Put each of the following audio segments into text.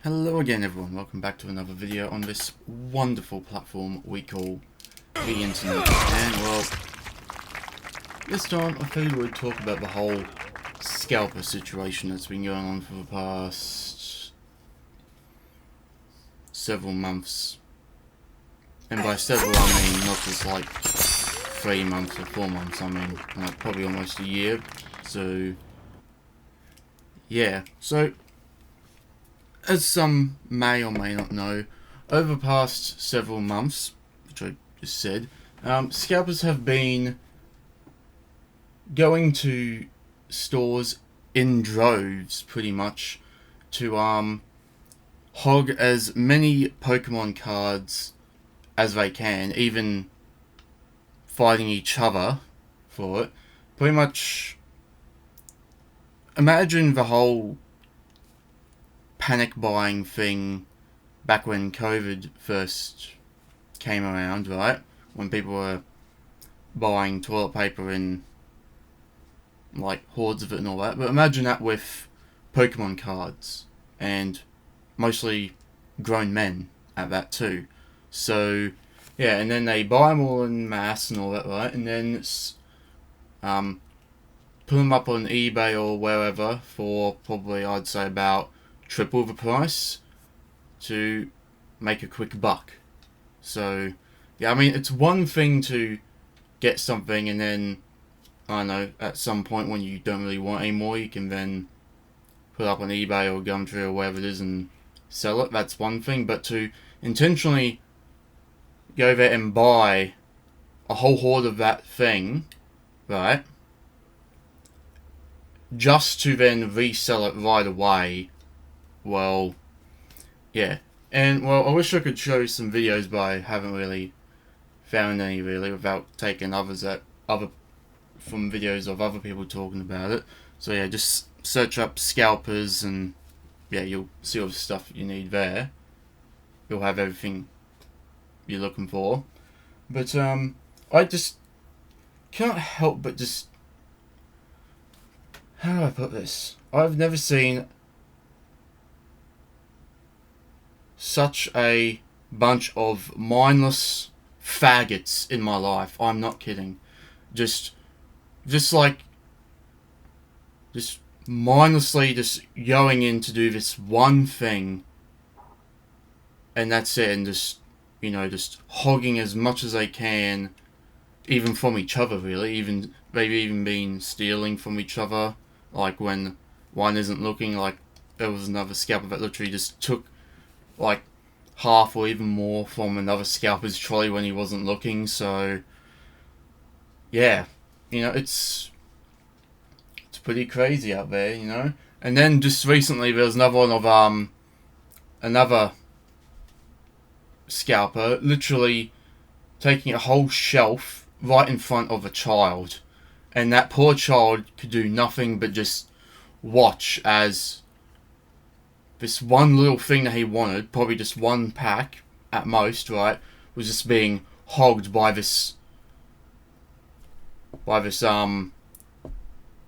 Hello again everyone, welcome back to another video on this wonderful platform we call the internet. And well, this time I figured we'd talk about the whole scalper situation that's been going on for the past several months. And by several I mean not just like 3 months or 4 months, I mean like probably almost a year. So yeah, so as some may or may not know, over the past several months, which I just said, scalpers have been going to stores in droves, pretty much, to hog as many Pokemon cards as they can, even fighting each other for it. Pretty much, imagine the whole panic buying thing back when COVID first came around, right? When people were buying toilet paper in like hordes of it and all that. But imagine that with Pokemon cards, and mostly grown men at that too. So yeah, and then they buy them all in mass and all that, right? And then put them up on eBay or wherever for probably I'd say about triple the price to make a quick buck. So yeah, I mean it's one thing to get something and then I don't know, at some point when you don't really want anymore, you can then put it up on eBay or Gumtree or wherever it is and sell it. That's one thing, but to intentionally go there and buy a whole horde of that thing, right, just to then resell it right away, well, yeah. And, well, I wish I could show you some videos, but I haven't really found any, really, without taking others from videos of other people talking about it. So, yeah, just search up Scalpers, and, yeah, you'll see all the stuff you need there. You'll have everything you're looking for. But, I just can't help but just... How do I put this? I've never seen such a bunch of mindless faggots in my life. I'm not kidding. Just mindlessly just going in to do this one thing, and that's it, and just hogging as much as they can, even from each other, really. Even maybe even been stealing from each other, like when one isn't looking. Like there was another scalper that literally just took like half or even more from another scalper's trolley when he wasn't looking. So yeah, it's pretty crazy out there. And then just recently there was another one of another scalper literally taking a whole shelf right in front of a child, and that poor child could do nothing but just watch as this one little thing that he wanted, probably just one pack at most, right, was just being hogged by this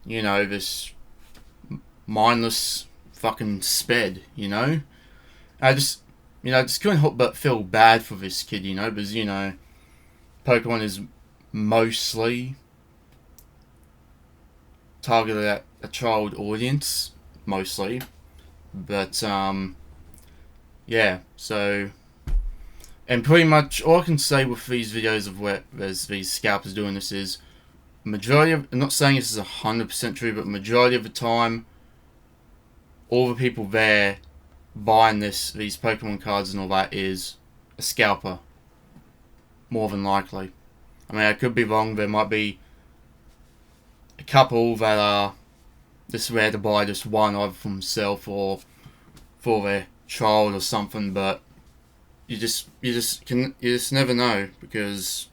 this mindless fucking sped. I just couldn't help but feel bad for this kid, because, Pokemon is mostly targeted at a child audience, mostly. But, yeah, so... And pretty much all I can say with these videos of where there's these scalpers doing this is, majority of... I'm not saying this is 100% true, but majority of the time, all the people there buying these Pokemon cards and all that is a scalper. More than likely. I mean, I could be wrong. There might be a couple that are just there to buy just one, either for themselves or for their child or something, but you just never know, because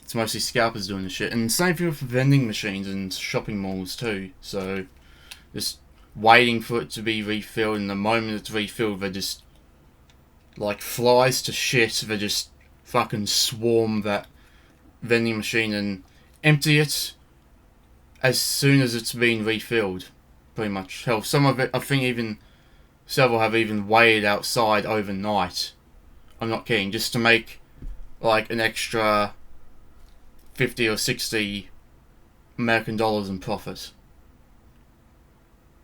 it's mostly scalpers doing this shit. And same thing with vending machines and shopping malls too. So just waiting for it to be refilled, and the moment it's refilled, they just like flies to shit. They just fucking swarm that vending machine and empty it as soon as it's been refilled. Pretty much. Hell, some of it, I think even several have even waited outside overnight. I'm not kidding, just to make like an extra 50 or 60 American dollars in profit.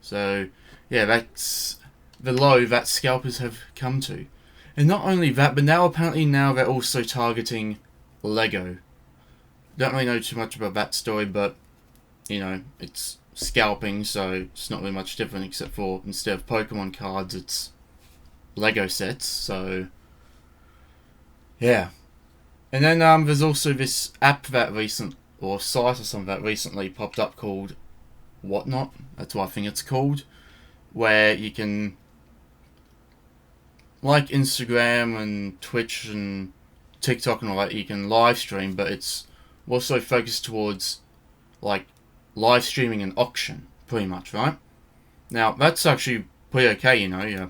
So yeah, that's the low that scalpers have come to. And not only that, but now apparently they're also targeting Lego. Don't really know too much about that story, but you know, it's scalping, so it's not really much different except for instead of Pokemon cards, it's Lego sets. So yeah. And then there's also this app that or site or something that recently popped up called Whatnot. That's what I think it's called, where you can, like Instagram and Twitch and TikTok and all that, you can live stream, but it's also focused towards like live streaming an auction, pretty much, right? Now that's actually pretty okay, you know. Yeah,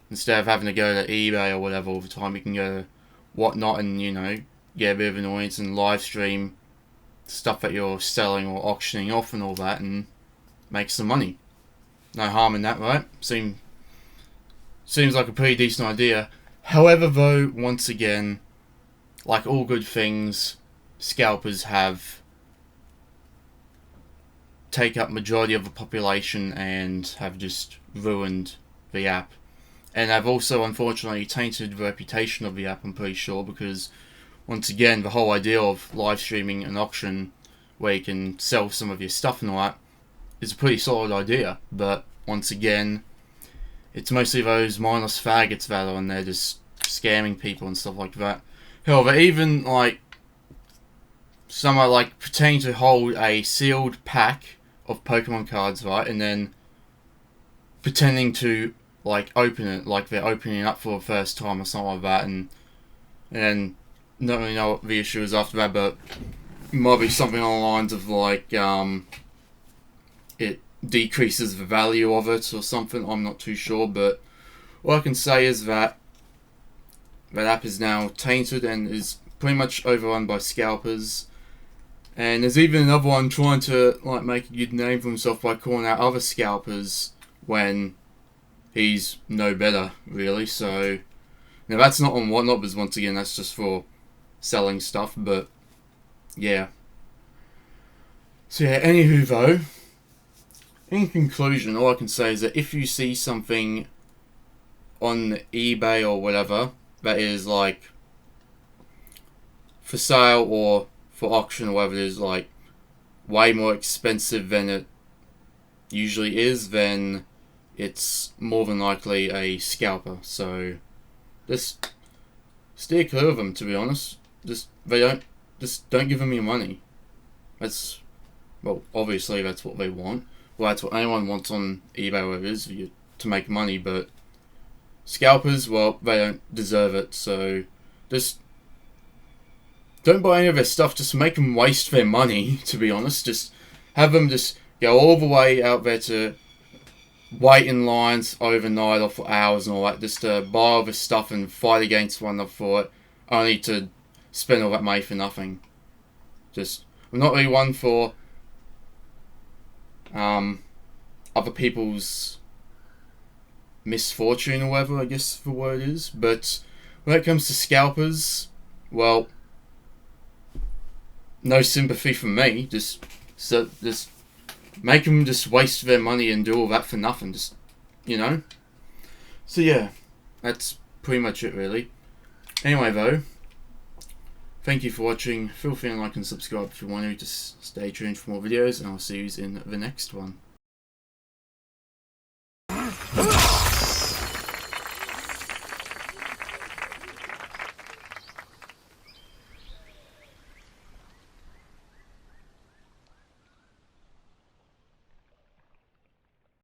instead of having to go to eBay or whatever all the time, you can go to Whatnot and, you know, get a bit of annoyance and live stream stuff that you're selling or auctioning off and all that, and make some money. No harm in that, right? Seems like a pretty decent idea. However, though, once again, like all good things, scalpers have take up majority of the population and have just ruined the app. And have also unfortunately tainted the reputation of the app, I'm pretty sure, because once again, the whole idea of live streaming an auction where you can sell some of your stuff and all that is a pretty solid idea. But once again, it's mostly those mindless faggots that are on there just scamming people and stuff like that. Hell, they even like some are like pretending to hold a sealed pack of Pokemon cards, right, and then pretending to like open it like they're opening it up for the first time or something like that, and not really know what the issue is after that, but it might be something along the lines of like it decreases the value of it or something. I'm not too sure, but all I can say is that that app is now tainted and is pretty much overrun by scalpers. And there's even another one trying to like make a good name for himself by calling out other scalpers when he's no better, really. So now that's not on Whatnot, because once again that's just for selling stuff. But yeah. So yeah, anywho though, in conclusion, all I can say is that if you see something on eBay or whatever that is like for sale or for auction or whatever it is, like way more expensive than it usually is, then it's more than likely a scalper. So just steer clear of them, to be honest. Just don't give them your money. That's, well, obviously that's what they want. Well, that's what anyone wants on eBay or whatever it is, for you to make money, but scalpers, well, they don't deserve it. So just don't buy any of their stuff. Just make them waste their money, to be honest. Just have them just go all the way out there to wait in lines overnight or for hours and all that, just to buy all this stuff and fight against one another for it, only to spend all that money for nothing. Just, I'm not really one for other people's misfortune or whatever, I guess the word is, but when it comes to scalpers, well, no sympathy from me. Just make them just waste their money and do all that for nothing. Just, you know. So yeah, that's pretty much it, really. Anyway, though, thank you for watching. Feel free to like and subscribe if you want to. Just stay tuned for more videos, and I'll see you in the next one.